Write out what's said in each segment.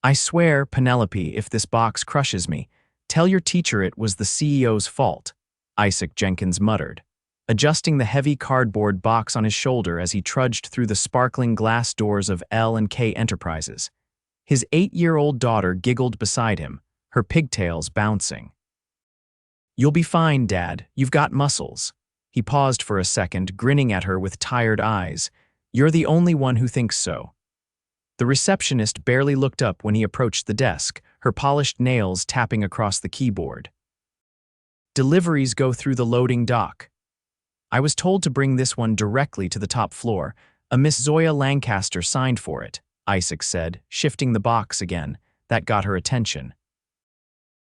I swear, Penelope, if this box crushes me, tell your teacher it was the CEO's fault, Isaac Jenkins muttered, adjusting the heavy cardboard box on his shoulder as he trudged through the sparkling glass doors of L&K Enterprises. His 8-year-old daughter giggled beside him, her pigtails bouncing. You'll be fine, Dad. You've got muscles. He paused for a second, grinning at her with tired eyes. You're the only one who thinks so. The receptionist barely looked up when he approached the desk, her polished nails tapping across the keyboard. Deliveries go through the loading dock. I was told to bring this one directly to the top floor. A Miss Zoya Lancaster signed for it, Isaac said, shifting the box again. That got her attention.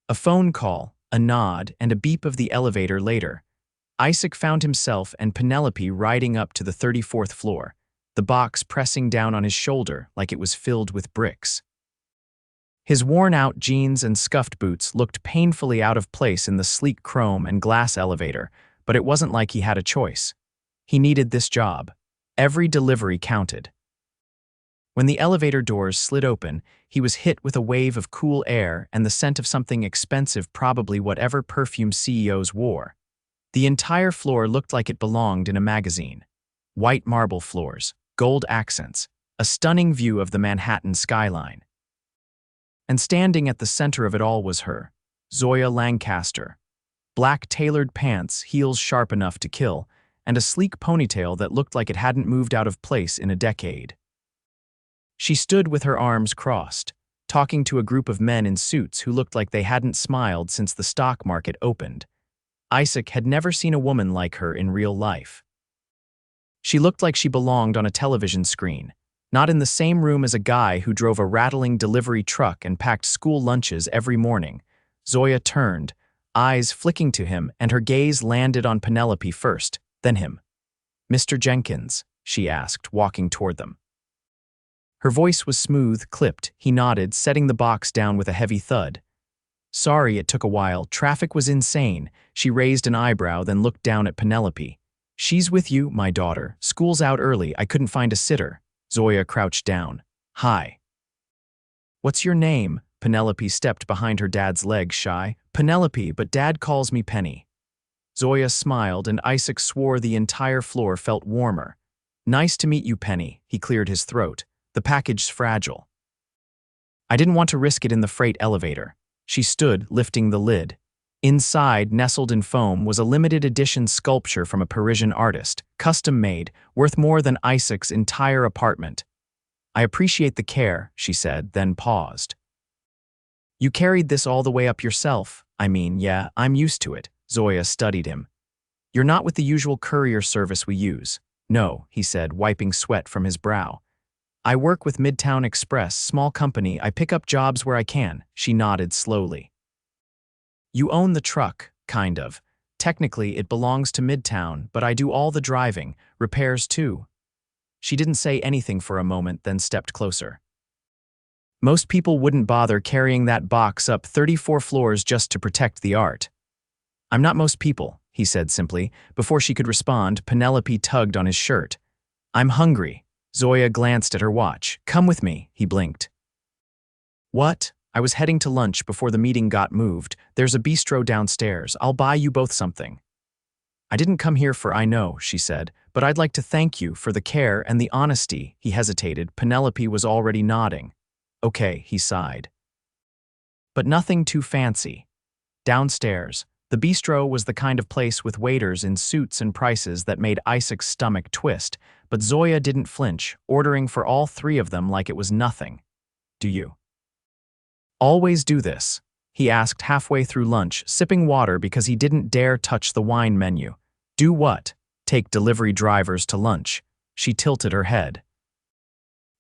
A phone call, a nod, and a beep of the elevator later. Isaac found himself and Penelope riding up to the 34th floor, the box pressing down on his shoulder like it was filled with bricks. His worn-out jeans and scuffed boots looked painfully out of place in the sleek chrome and glass elevator, but it wasn't like he had a choice. He needed this job. Every delivery counted. When the elevator doors slid open, he was hit with a wave of cool air and the scent of something expensive, probably whatever perfume CEOs wore. The entire floor looked like it belonged in a magazine. White marble floors, gold accents, a stunning view of the Manhattan skyline. And standing at the center of it all was her, Zoya Lancaster. Black tailored pants, heels sharp enough to kill, and a sleek ponytail that looked like it hadn't moved out of place in a decade. She stood with her arms crossed, talking to a group of men in suits who looked like they hadn't smiled since the stock market opened. Isaac had never seen a woman like her in real life. She looked like she belonged on a television screen, not in the same room as a guy who drove a rattling delivery truck and packed school lunches every morning. Zoya turned, eyes flicking to him, and her gaze landed on Penelope first, then him. "Mr. Jenkins?" she asked, walking toward them. Her voice was smooth, clipped. He nodded, setting the box down with a heavy thud. "Sorry it took a while. Traffic was insane." She raised an eyebrow, then looked down at Penelope. "She's with you, my daughter. School's out early. I couldn't find a sitter." Zoya crouched down. "Hi." "What's your name?" Penelope stepped behind her dad's leg, shy. "Penelope, but Dad calls me Penny." Zoya smiled, and Isaac swore the entire floor felt warmer. "Nice to meet you, Penny." He cleared his throat. "The package's fragile." "I didn't want to risk it in the freight elevator." She stood, lifting the lid. Inside, nestled in foam, was a limited edition sculpture from a Parisian artist, custom-made, worth more than Isaac's entire apartment. "I appreciate the care," she said, then paused. "You carried this all the way up yourself." "I mean, yeah, I'm used to it." Zoya studied him. "You're not with the usual courier service we use." "No," he said, wiping sweat from his brow. "I work with Midtown Express, small company. I pick up jobs where I can." She nodded slowly. "You own the truck, kind of. Technically, it belongs to Midtown, but I do all the driving, repairs too." She didn't say anything for a moment, then stepped closer. "Most people wouldn't bother carrying that box up 34 floors just to protect the art." "I'm not most people," he said simply. Before she could respond, Penelope tugged on his shirt. "I'm hungry." Zoya glanced at her watch. "Come with me," he blinked. "What?" "I was heading to lunch before the meeting got moved. There's a bistro downstairs. I'll buy you both something." "I didn't come here for I know," she said, "but I'd like to thank you for the care and the honesty." He hesitated. Penelope was already nodding. "Okay," he sighed. "But nothing too fancy." Downstairs, the bistro was the kind of place with waiters in suits and prices that made Isaac's stomach twist, but Zoya didn't flinch, ordering for all three of them like it was nothing. "Do you always do this?" he asked halfway through lunch, sipping water because he didn't dare touch the wine menu. "Do what?" "Take delivery drivers to lunch." She tilted her head.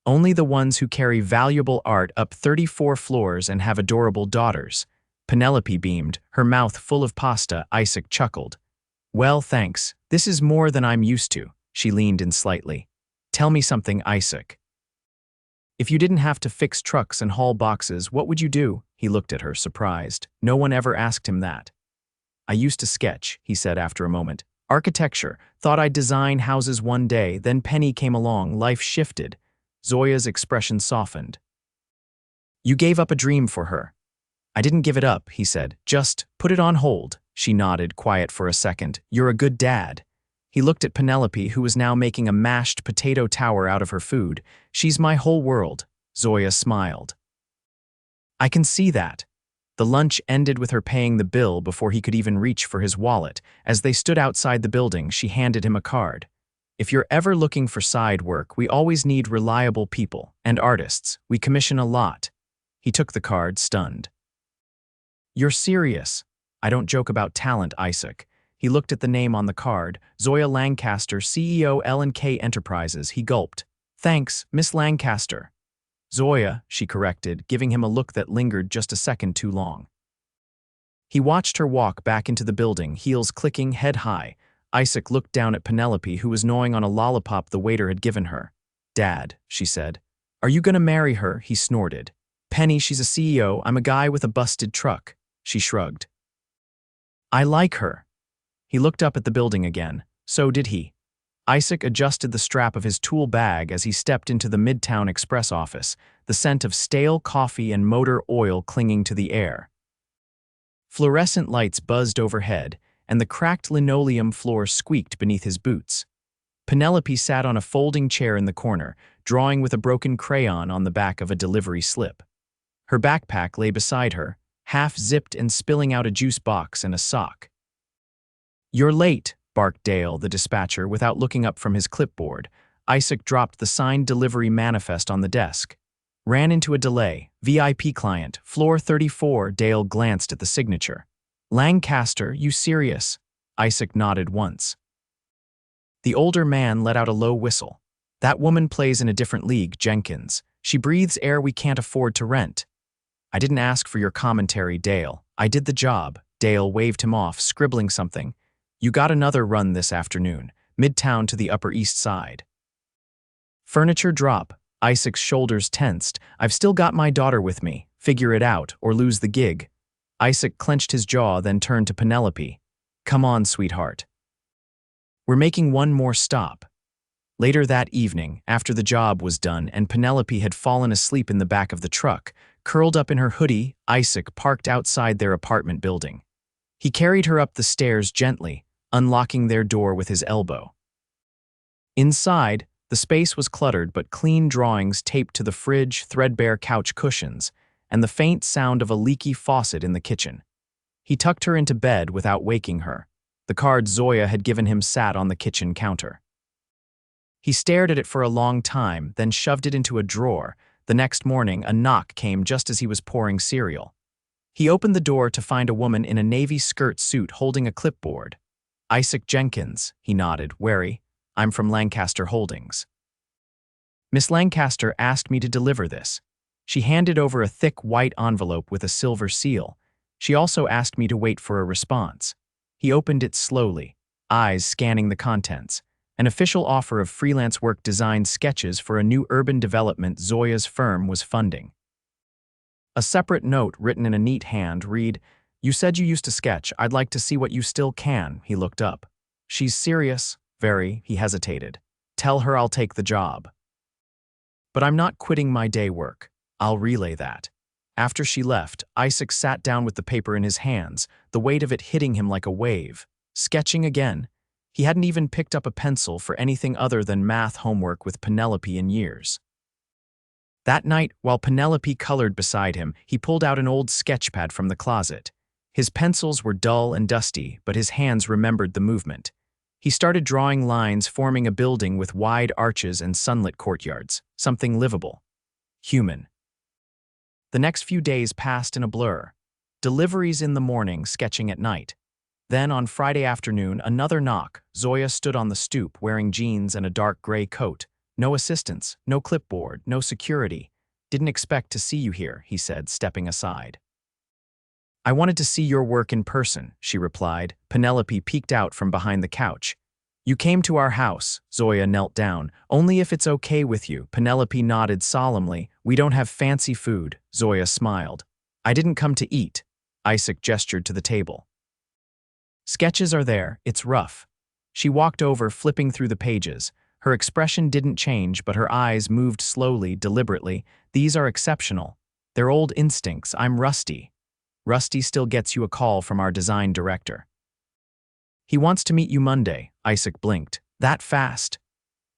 "Only the ones who carry valuable art up 34 floors and have adorable daughters." Penelope beamed, her mouth full of pasta. Isaac chuckled. "Well, thanks. This is more than I'm used to." She leaned in slightly. "Tell me something, Isaac. If you didn't have to fix trucks and haul boxes, what would you do?" He looked at her, surprised. No one ever asked him that. "I used to sketch," he said after a moment. "Architecture. Thought I'd design houses one day. Then Penny came along. Life shifted." Zoya's expression softened. You gave up a dream for her. I didn't give it up, he said. Just put it on hold. She nodded, quiet for a second. You're a good dad. He looked at Penelope, who was now making a mashed potato tower out of her food. She's my whole world. Zoya smiled. I can see that. The lunch ended with her paying the bill before he could even reach for his wallet. As they stood outside the building, she handed him a card. If you're ever looking for side work, we always need reliable people and artists. We commission a lot. He took the card, stunned. You're serious. I don't joke about talent, Isaac. He looked at the name on the card, Zoya Lancaster, CEO L&K Enterprises. He gulped. Thanks, Miss Lancaster. Zoya, she corrected, giving him a look that lingered just a second too long. He watched her walk back into the building, heels clicking, head high. Isaac looked down at Penelope, who was gnawing on a lollipop the waiter had given her. Dad, she said. Are you gonna marry her? He snorted. Penny, she's a CEO. I'm a guy with a busted truck. She shrugged. I like her. He looked up at the building again. So did he. Isaac adjusted the strap of his tool bag as he stepped into the Midtown Express office, the scent of stale coffee and motor oil clinging to the air. Fluorescent lights buzzed overhead, and the cracked linoleum floor squeaked beneath his boots. Penelope sat on a folding chair in the corner, drawing with a broken crayon on the back of a delivery slip. Her backpack lay beside her, half-zipped and spilling out a juice box and a sock. You're late, barked Dale, the dispatcher, without looking up from his clipboard. Isaac dropped the signed delivery manifest on the desk. Ran into a delay. VIP client, floor 34. Dale glanced at the signature. Lancaster, you serious? Isaac nodded once. The older man let out a low whistle. That woman plays in a different league, Jenkins. She breathes air we can't afford to rent. I didn't ask for your commentary, Dale. I did the job. Dale waved him off, scribbling something. You got another run this afternoon, Midtown to the Upper East Side. Furniture drop. Isaac's shoulders tensed. I've still got my daughter with me. Figure it out, or lose the gig. Isaac clenched his jaw, then turned to Penelope. Come on, sweetheart. We're making one more stop. Later that evening, after the job was done and Penelope had fallen asleep in the back of the truck, curled up in her hoodie, Isaac parked outside their apartment building. He carried her up the stairs gently, unlocking their door with his elbow. Inside, the space was cluttered but clean drawings taped to the fridge, threadbare couch cushions, and the faint sound of a leaky faucet in the kitchen. He tucked her into bed without waking her. The card Zoya had given him sat on the kitchen counter. He stared at it for a long time, then shoved it into a drawer. The next morning, a knock came just as he was pouring cereal. He opened the door to find a woman in a navy skirt suit holding a clipboard. Isaac Jenkins, he nodded, wary. I'm from Lancaster Holdings. Miss Lancaster asked me to deliver this. She handed over a thick white envelope with a silver seal. She also asked me to wait for a response. He opened it slowly, eyes scanning the contents. An official offer of freelance work design sketches for a new urban development Zoya's firm was funding. A separate note written in a neat hand read, You said you used to sketch. I'd like to see what you still can. He looked up. She's serious. Very, he hesitated. Tell her I'll take the job. But I'm not quitting my day work. I'll relay that. After she left, Isaac sat down with the paper in his hands, the weight of it hitting him like a wave. Sketching again. He hadn't even picked up a pencil for anything other than math homework with Penelope in years. That night, while Penelope colored beside him, he pulled out an old sketchpad from the closet. His pencils were dull and dusty, but his hands remembered the movement. He started drawing lines forming a building with wide arches and sunlit courtyards, something livable. Human. The next few days passed in a blur. Deliveries in the morning, sketching at night. Then, on Friday afternoon, another knock. Zoya stood on the stoop, wearing jeans and a dark gray coat. No assistants, no clipboard, no security. Didn't expect to see you here, he said, stepping aside. I wanted to see your work in person, she replied. Penelope peeked out from behind the couch. You came to our house. Zoya knelt down. Only if it's okay with you. Penelope nodded solemnly. We don't have fancy food. Zoya smiled. I didn't come to eat. Isaac gestured to the table. Sketches are there. It's rough. She walked over, flipping through the pages. Her expression didn't change, but her eyes moved slowly, deliberately. These are exceptional. They're old instincts. I'm rusty. Rusty still gets you a call from our design director. He wants to meet you Monday, Isaac blinked. That fast?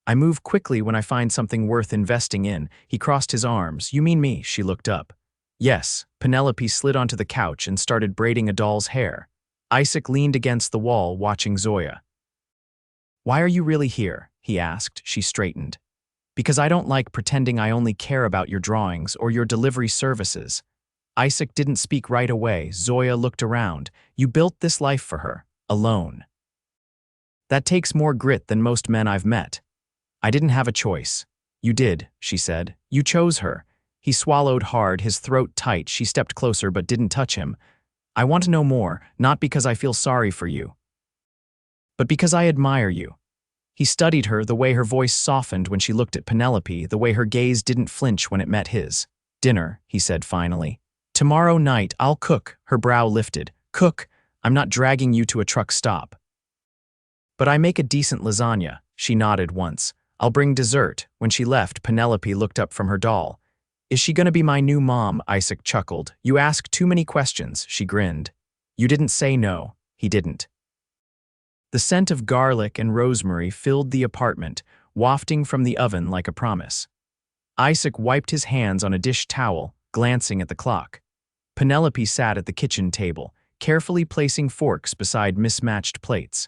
I move quickly when I find something worth investing in. He crossed his arms. You mean me? She looked up. Yes. Penelope slid onto the couch and started braiding a doll's hair. Isaac leaned against the wall, watching Zoya. Why are you really here? He asked. She straightened. Because I don't like pretending I only care about your drawings or your delivery services. Isaac didn't speak right away. Zoya looked around. You built this life for her, alone. That takes more grit than most men I've met. I didn't have a choice. You did, she said. You chose her. He swallowed hard, his throat tight. She stepped closer but didn't touch him. I want to know more, not because I feel sorry for you, but because I admire you. He studied her, the way her voice softened when she looked at Penelope, the way her gaze didn't flinch when it met his. Dinner, he said finally. Tomorrow night, I'll cook. Her brow lifted. Cook? I'm not dragging you to a truck stop. But I make a decent lasagna. She nodded once. I'll bring dessert. When she left, Penelope looked up from her doll. Is she gonna be my new mom? Isaac chuckled. You ask too many questions, she grinned. You didn't say no. He didn't. The scent of garlic and rosemary filled the apartment, wafting from the oven like a promise. Isaac wiped his hands on a dish towel, glancing at the clock. Penelope sat at the kitchen table, carefully placing forks beside mismatched plates.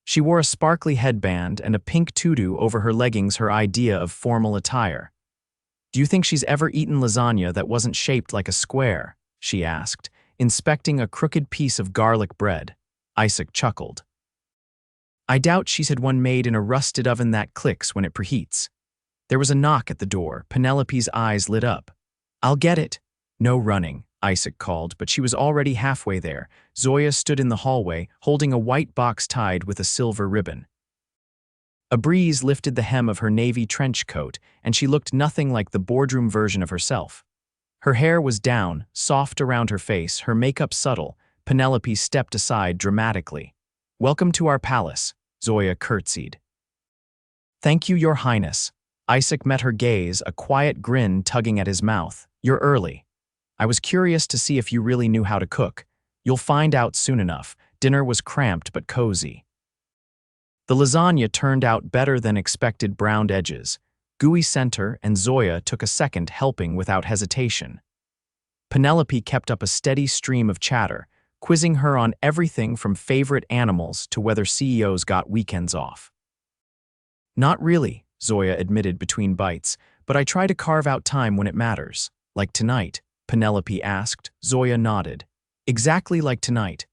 She wore a sparkly headband and a pink tutu over her leggings, her idea of formal attire. Do you think she's ever eaten lasagna that wasn't shaped like a square? She asked, inspecting a crooked piece of garlic bread. Isaac chuckled. I doubt she's had one made in a rusted oven that clicks when it preheats. There was a knock at the door. Penelope's eyes lit up. I'll get it. No running, Isaac called, but she was already halfway there. Zoya stood in the hallway, holding a white box tied with a silver ribbon. A breeze lifted the hem of her navy trench coat, and she looked nothing like the boardroom version of herself. Her hair was down, soft around her face, her makeup subtle. Penelope stepped aside dramatically. Welcome to our palace, Zoya curtsied. Thank you, Your Highness. Isaac met her gaze, a quiet grin tugging at his mouth. You're early. I was curious to see if you really knew how to cook. You'll find out soon enough. Dinner was cramped but cozy. The lasagna turned out better than expected, browned edges, gooey center, and Zoya took a second helping without hesitation. Penelope kept up a steady stream of chatter, quizzing her on everything from favorite animals to whether CEOs got weekends off. Not really, Zoya admitted between bites, but I try to carve out time when it matters. Like tonight, Penelope asked. Zoya nodded. Exactly like tonight.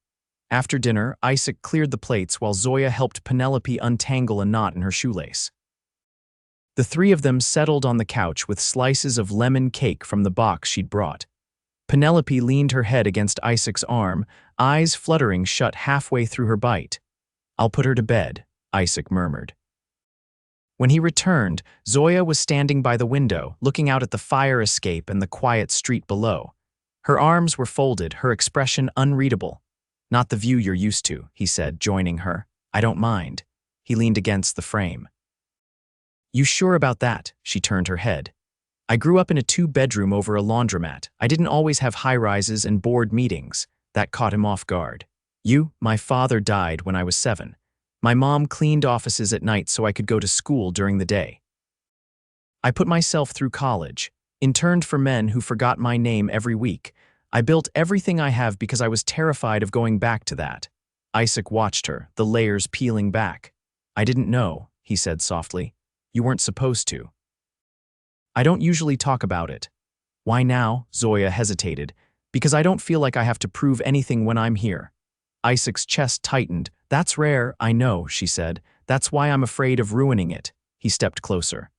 After dinner, Isaac cleared the plates while Zoya helped Penelope untangle a knot in her shoelace. The three of them settled on the couch with slices of lemon cake from the box she'd brought. Penelope leaned her head against Isaac's arm, eyes fluttering shut halfway through her bite. I'll put her to bed, Isaac murmured. When he returned, Zoya was standing by the window, looking out at the fire escape and the quiet street below. Her arms were folded, her expression unreadable. Not the view you're used to, he said, joining her. I don't mind. He leaned against the frame. You sure about that? She turned her head. I grew up in a two-bedroom over a laundromat. I didn't always have high-rises and board meetings. That caught him off guard. My father died when I was 7. My mom cleaned offices at night so I could go to school during the day. I put myself through college, interned for men who forgot my name every week. I built everything I have because I was terrified of going back to that. Isaac watched her, the layers peeling back. I didn't know, he said softly. You weren't supposed to. I don't usually talk about it. Why now? Zoya hesitated. Because I don't feel like I have to prove anything when I'm here. Isaac's chest tightened. That's rare, I know, she said. That's why I'm afraid of ruining it. He stepped closer.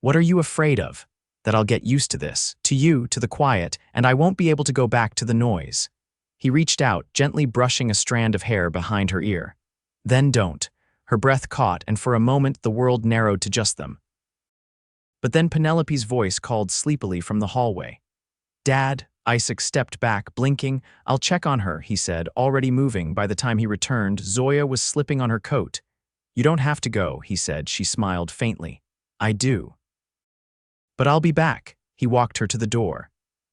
What are you afraid of? That I'll get used to this, to you, to the quiet, and I won't be able to go back to the noise. He reached out, gently brushing a strand of hair behind her ear. Then don't. Her breath caught, and for a moment the world narrowed to just them. But then Penelope's voice called sleepily from the hallway. Dad, Isaac stepped back, blinking. I'll check on her, he said, already moving. By the time he returned, Zoya was slipping on her coat. You don't have to go, he said. She smiled faintly. I do. But I'll be back, He walked her to the door.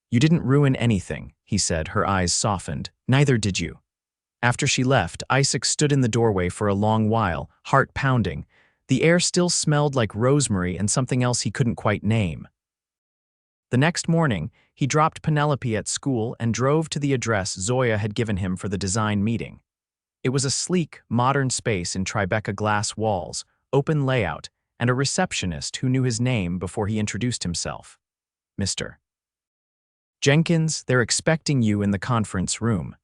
"You didn't ruin anything," he said, her eyes softened. "Neither did you." After she left, Isaac stood in the doorway for a long while, heart pounding. The air still smelled like rosemary and something else he couldn't quite name. The next morning, he dropped Penelope at school and drove to the address Zoya had given him for the design meeting. It was a sleek, modern space in Tribeca glass walls, open layout, and a receptionist who knew his name before he introduced himself. "Mr. Jenkins, they're expecting you in the conference room."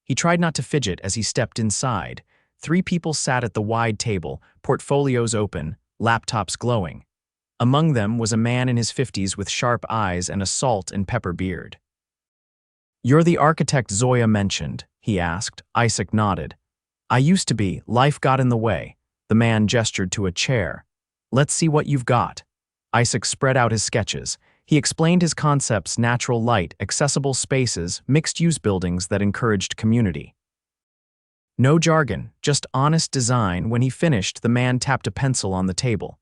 He tried not to fidget as he stepped inside. 3 people sat at the wide table, portfolios open, laptops glowing. Among them was a man in his 50s with sharp eyes and a salt and pepper beard. "You're the architect Zoya mentioned?" he asked. Isaac nodded. "I used to be. Life got in the way." The man gestured to a chair. "Let's see what you've got." Isaac spread out his sketches. He explained his concepts: natural light, accessible spaces, mixed-use buildings that encouraged community. No jargon, just honest design. When he finished, the man tapped a pencil on the table.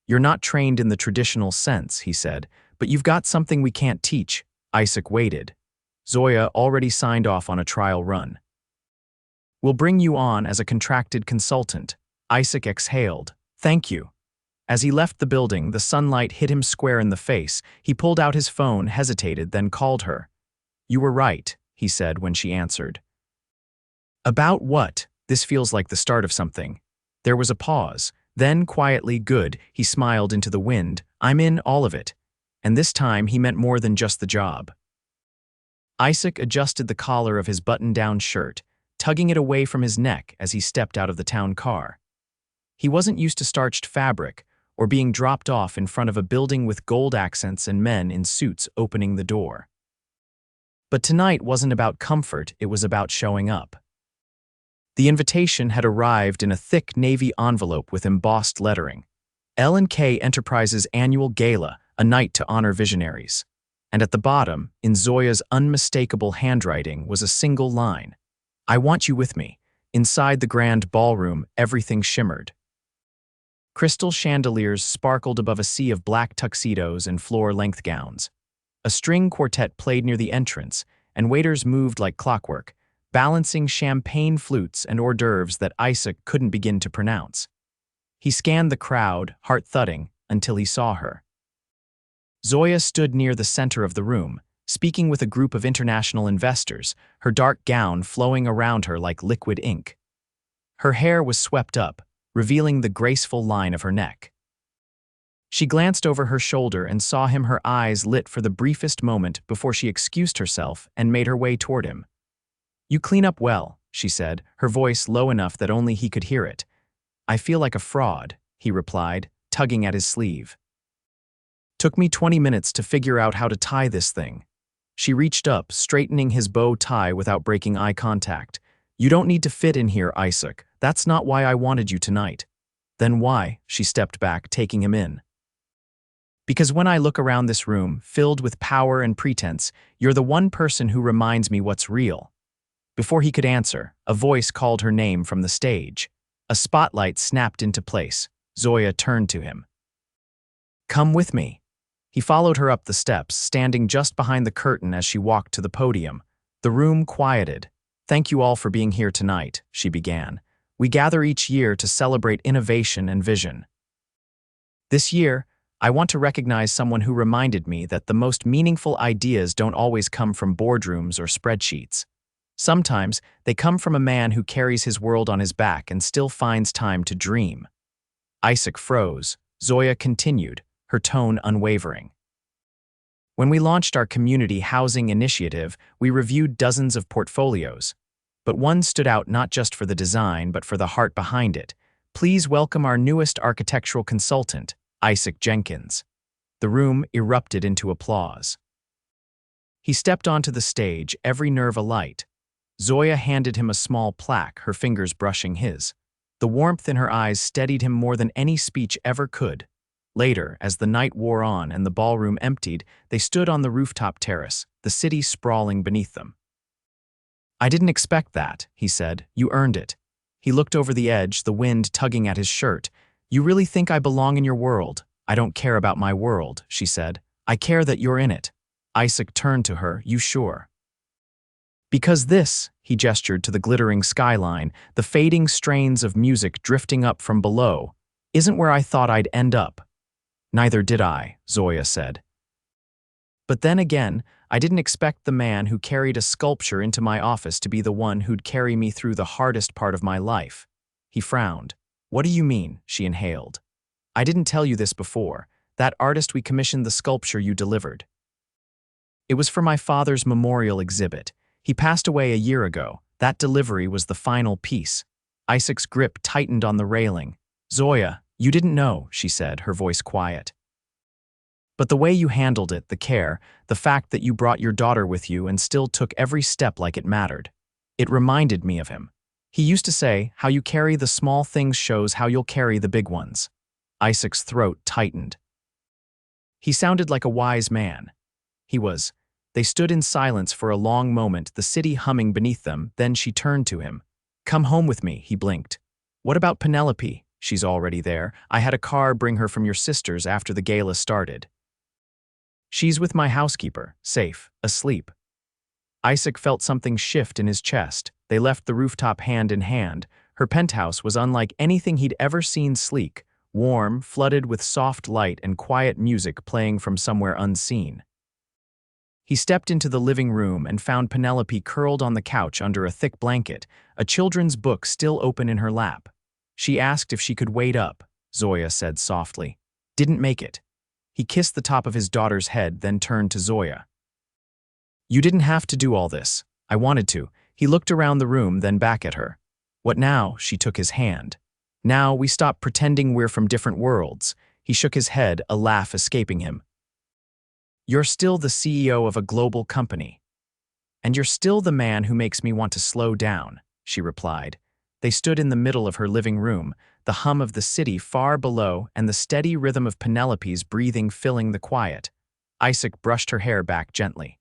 "You're not trained in the traditional sense," he said, "but you've got something we can't teach." Isaac waited. Zoya already signed off on a trial run. "We'll bring you on as a contracted consultant." Isaac exhaled. "Thank you." As he left the building, the sunlight hit him square in the face. He pulled out his phone, hesitated, then called her. "You were right," he said when she answered. "About what?" "This feels like the start of something." There was a pause. Then, quietly, "Good," he smiled into the wind. "I'm in, all of it." And this time he meant more than just the job. Isaac adjusted the collar of his button-down shirt, tugging it away from his neck as he stepped out of the town car. He wasn't used to starched fabric, or being dropped off in front of a building with gold accents and men in suits opening the door. But tonight wasn't about comfort, it was about showing up. The invitation had arrived in a thick navy envelope with embossed lettering. L&K Enterprises Annual Gala, a night to honor visionaries. And at the bottom, in Zoya's unmistakable handwriting, was a single line. "I want you with me." Inside the grand ballroom, everything shimmered. Crystal chandeliers sparkled above a sea of black tuxedos and floor-length gowns. A string quartet played near the entrance, and waiters moved like clockwork, balancing champagne flutes and hors d'oeuvres that Isaac couldn't begin to pronounce. He scanned the crowd, heart-thudding, until he saw her. Zoya stood near the center of the room, speaking with a group of international investors, her dark gown flowing around her like liquid ink. Her hair was swept up, revealing the graceful line of her neck. She glanced over her shoulder and saw him, her eyes lit for the briefest moment before she excused herself and made her way toward him. "You clean up well," she said, her voice low enough that only he could hear it. "I feel like a fraud," he replied, tugging at his sleeve. "Took me 20 minutes to figure out how to tie this thing." She reached up, straightening his bow tie without breaking eye contact. "You don't need to fit in here, Isaac. That's not why I wanted you tonight." "Then why?" She stepped back, taking him in. "Because when I look around this room, filled with power and pretense, you're the one person who reminds me what's real." Before he could answer, a voice called her name from the stage. A spotlight snapped into place. Zoya turned to him. "Come with me." He followed her up the steps, standing just behind the curtain as she walked to the podium. The room quieted. "Thank you all for being here tonight," she began. "We gather each year to celebrate innovation and vision. This year, I want to recognize someone who reminded me that the most meaningful ideas don't always come from boardrooms or spreadsheets. Sometimes they come from a man who carries his world on his back and still finds time to dream." Isaac froze. Zoya continued, her tone unwavering. "When we launched our community housing initiative, we reviewed dozens of portfolios. But one stood out not just for the design, but for the heart behind it. Please welcome our newest architectural consultant, Isaac Jenkins." The room erupted into applause. He stepped onto the stage, every nerve alight. Zoya handed him a small plaque, her fingers brushing his. The warmth in her eyes steadied him more than any speech ever could. Later, as the night wore on and the ballroom emptied, they stood on the rooftop terrace, the city sprawling beneath them. "I didn't expect that," he said. "You earned it." He looked over the edge, the wind tugging at his shirt. "You really think I belong in your world?" "I don't care about my world," she said. I care that you're in it. Isaac turned to her, you sure? Because this, he gestured to the glittering skyline, the fading strains of music drifting up from below, isn't where I thought I'd end up. Neither did I, Zoya said. But then again, I didn't expect the man who carried a sculpture into my office to be the one who'd carry me through the hardest part of my life. He frowned. What do you mean? She inhaled. I didn't tell you this before. That artist we commissioned the sculpture you delivered. It was for my father's memorial exhibit. He passed away a year ago. That delivery was the final piece. Isaac's grip tightened on the railing. Zoya, you didn't know, she said, her voice quiet. But the way you handled it, the care, the fact that you brought your daughter with you and still took every step like it mattered. It reminded me of him. He used to say, how you carry the small things shows how you'll carry the big ones. Isaac's throat tightened. He sounded like a wise man. He was. They stood in silence for a long moment, the city humming beneath them, then she turned to him. Come home with me, he blinked. What about Penelope? She's already there. I had a car bring her from your sister's after the gala started. She's with my housekeeper, safe, asleep. Isaac felt something shift in his chest. They left the rooftop hand in hand. Her penthouse was unlike anything he'd ever seen, sleek, warm, flooded with soft light and quiet music playing from somewhere unseen. He stepped into the living room and found Penelope curled on the couch under a thick blanket, a children's book still open in her lap. She asked if she could wait up, Zoya said softly. Didn't make it. He kissed the top of his daughter's head, then turned to Zoya. You didn't have to do all this. I wanted to. He looked around the room, then back at her. What now? She took his hand. Now we stop pretending we're from different worlds. He shook his head, a laugh escaping him. You're still the CEO of a global company. And you're still the man who makes me want to slow down, she replied. They stood in the middle of her living room, the hum of the city far below and the steady rhythm of Penelope's breathing filling the quiet. Isaac brushed her hair back gently.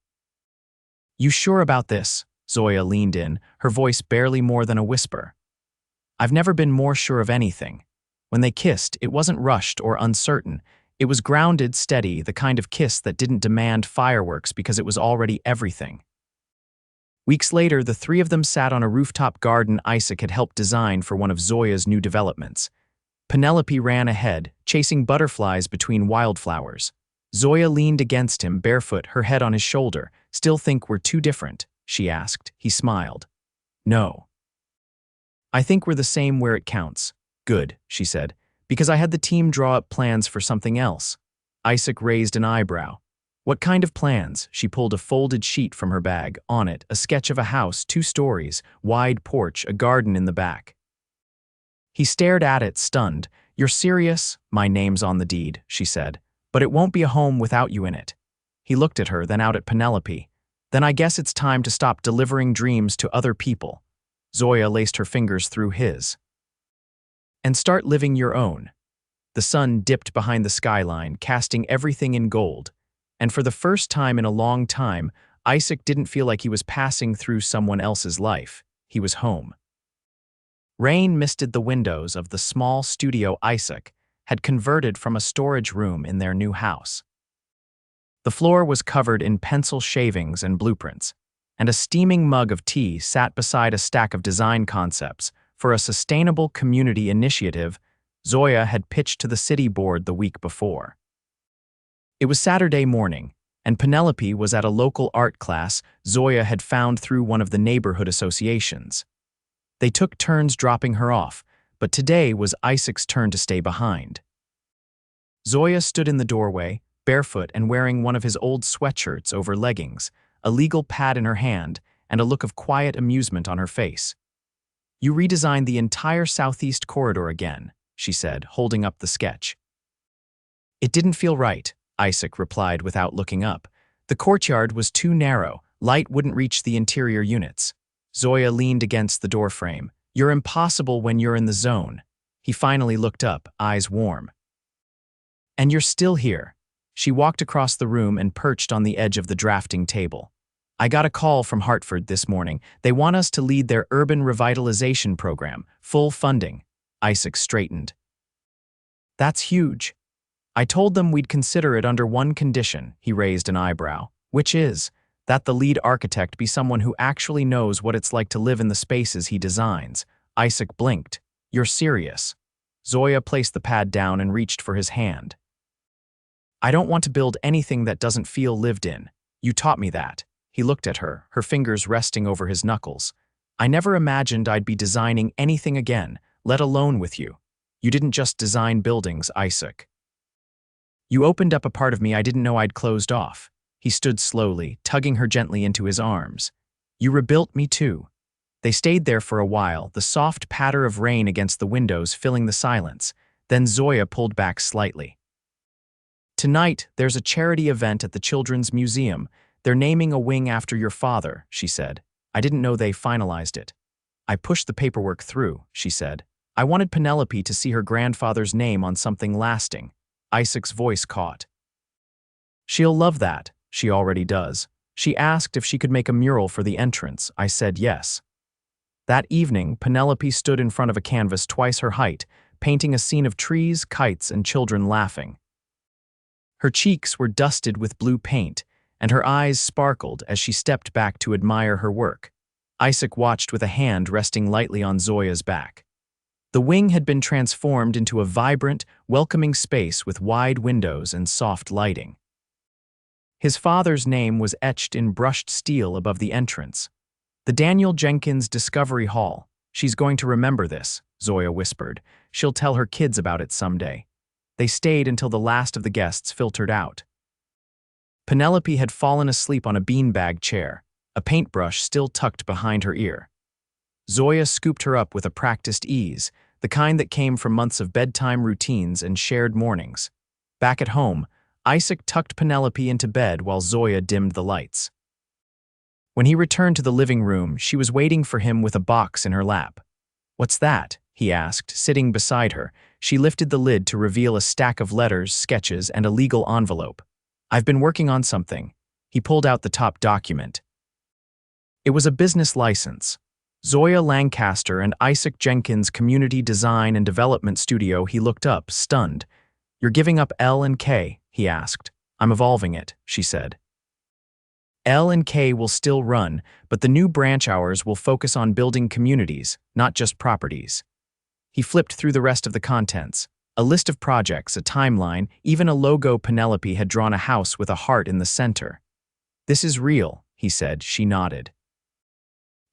You sure about this? Zoya leaned in, her voice barely more than a whisper. I've never been more sure of anything. When they kissed, it wasn't rushed or uncertain. It was grounded, steady, the kind of kiss that didn't demand fireworks because it was already everything. Weeks later, the three of them sat on a rooftop garden Isaac had helped design for one of Zoya's new developments. Penelope ran ahead, chasing butterflies between wildflowers. Zoya leaned against him, barefoot, her head on his shoulder. Still think we're too different? She asked. He smiled. No. I think we're the same where it counts. Good, she said, because I had the team draw up plans for something else. Isaac raised an eyebrow. What kind of plans? She pulled a folded sheet from her bag. On it, a sketch of a house, 2 stories, wide porch, a garden in the back. He stared at it, stunned. You're serious? My name's on the deed, she said. But it won't be a home without you in it. He looked at her, then out at Penelope. Then I guess it's time to stop delivering dreams to other people. Zoya laced her fingers through his. And start living your own. The sun dipped behind the skyline, casting everything in gold. And for the first time in a long time, Isaac didn't feel like he was passing through someone else's life. He was home. Rain misted the windows of the small studio Isaac had converted from a storage room in their new house. The floor was covered in pencil shavings and blueprints, and a steaming mug of tea sat beside a stack of design concepts for a sustainable community initiative Zoya had pitched to the city board the week before. It was Saturday morning, and Penelope was at a local art class Zoya had found through one of the neighborhood associations. They took turns dropping her off, but today was Isaac's turn to stay behind. Zoya stood in the doorway, barefoot and wearing one of his old sweatshirts over leggings, a legal pad in her hand, and a look of quiet amusement on her face. You redesigned the entire southeast corridor again, she said, holding up the sketch. It didn't feel right, Isaac replied without looking up. The courtyard was too narrow, light wouldn't reach the interior units. Zoya leaned against the doorframe. You're impossible when you're in the zone. He finally looked up, eyes warm. And you're still here. She walked across the room and perched on the edge of the drafting table. I got a call from Hartford this morning. They want us to lead their urban revitalization program, full funding. Isaac straightened. That's huge. I told them we'd consider it under one condition, he raised an eyebrow, which is that the lead architect be someone who actually knows what it's like to live in the spaces he designs. Isaac blinked. You're serious. Zoya placed the pad down and reached for his hand. I don't want to build anything that doesn't feel lived in. You taught me that. He looked at her, her fingers resting over his knuckles. I never imagined I'd be designing anything again, let alone with you. You didn't just design buildings, Isaac. You opened up a part of me I didn't know I'd closed off. He stood slowly, tugging her gently into his arms. You rebuilt me too. They stayed there for a while, the soft patter of rain against the windows filling the silence. Then Zoya pulled back slightly. Tonight, there's a charity event at the Children's Museum. They're naming a wing after your father, she said. I didn't know they finalized it. I pushed the paperwork through, she said. I wanted Penelope to see her grandfather's name on something lasting. Isaac's voice caught. She'll love that. She already does. She asked if she could make a mural for the entrance. I said yes. That evening, Penelope stood in front of a canvas twice her height, painting a scene of trees, kites, and children laughing. Her cheeks were dusted with blue paint, and her eyes sparkled as she stepped back to admire her work. Isaac watched with a hand resting lightly on Zoya's back. The wing had been transformed into a vibrant, welcoming space with wide windows and soft lighting. His father's name was etched in brushed steel above the entrance. The Daniel Jenkins Discovery Hall. She's going to remember this, Zoya whispered. She'll tell her kids about it someday. They stayed until the last of the guests filtered out. Penelope had fallen asleep on a beanbag chair, a paintbrush still tucked behind her ear. Zoya scooped her up with a practiced ease, the kind that came from months of bedtime routines and shared mornings. Back at home, Isaac tucked Penelope into bed while Zoya dimmed the lights. When he returned to the living room, she was waiting for him with a box in her lap. What's that? He asked, sitting beside her. She lifted the lid to reveal a stack of letters, sketches, and a legal envelope. I've been working on something. He pulled out the top document. It was a business license. Zoya Lancaster and Isaac Jenkins Community Design and Development Studio. He looked up, stunned. You're giving up L&K? He asked. I'm evolving it, she said. L&K will still run, but the new branch hours will focus on building communities, not just properties. He flipped through the rest of the contents. A list of projects, a timeline, even a logo. Penelope had drawn a house with a heart in the center. This is real, he said. She nodded.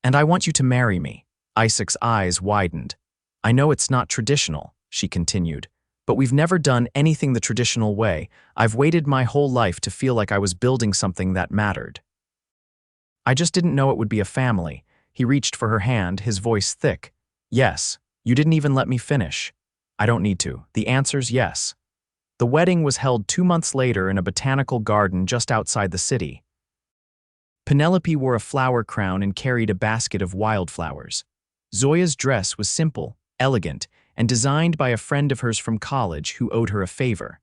And I want you to marry me. Isaac's eyes widened. I know it's not traditional, she continued, but we've never done anything the traditional way. I've waited my whole life to feel like I was building something that mattered. I just didn't know it would be a family. He reached for her hand, his voice thick. Yes, you didn't even let me finish. I don't need to. The answer's yes. The wedding was held 2 months later in a botanical garden just outside the city. Penelope wore a flower crown and carried a basket of wildflowers. Zoya's dress was simple, elegant, and designed by a friend of hers from college who owed her a favor.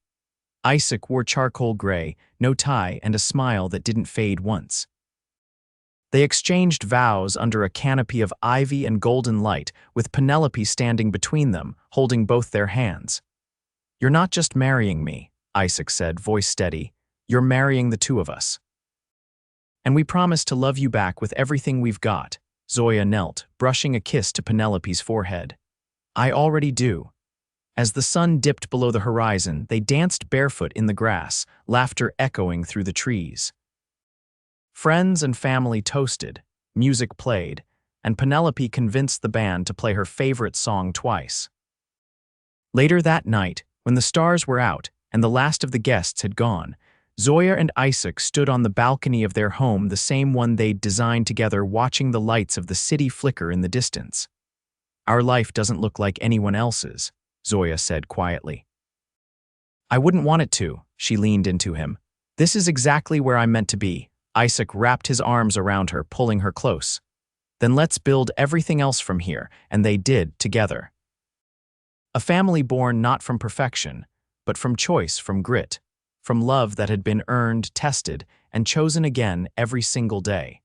Isaac wore charcoal gray, no tie, and a smile that didn't fade once. They exchanged vows under a canopy of ivy and golden light, with Penelope standing between them, holding both their hands. You're not just marrying me, Isaac said, voice steady. You're marrying the two of us. And we promise to love you back with everything we've got. Zoya knelt, brushing a kiss to Penelope's forehead. I already do. As the sun dipped below the horizon, they danced barefoot in the grass, laughter echoing through the trees. Friends and family toasted, music played, and Penelope convinced the band to play her favorite song twice. Later that night, when the stars were out and the last of the guests had gone, Zoya and Isaac stood on the balcony of their home, the same one they'd designed together, watching the lights of the city flicker in the distance. Our life doesn't look like anyone else's, Zoya said quietly. I wouldn't want it to, she leaned into him. This is exactly where I'm meant to be. Isaac wrapped his arms around her, pulling her close. Then let's build everything else from here, and they did, together. A family born not from perfection, but from choice, from grit, from love that had been earned, tested, and chosen again every single day.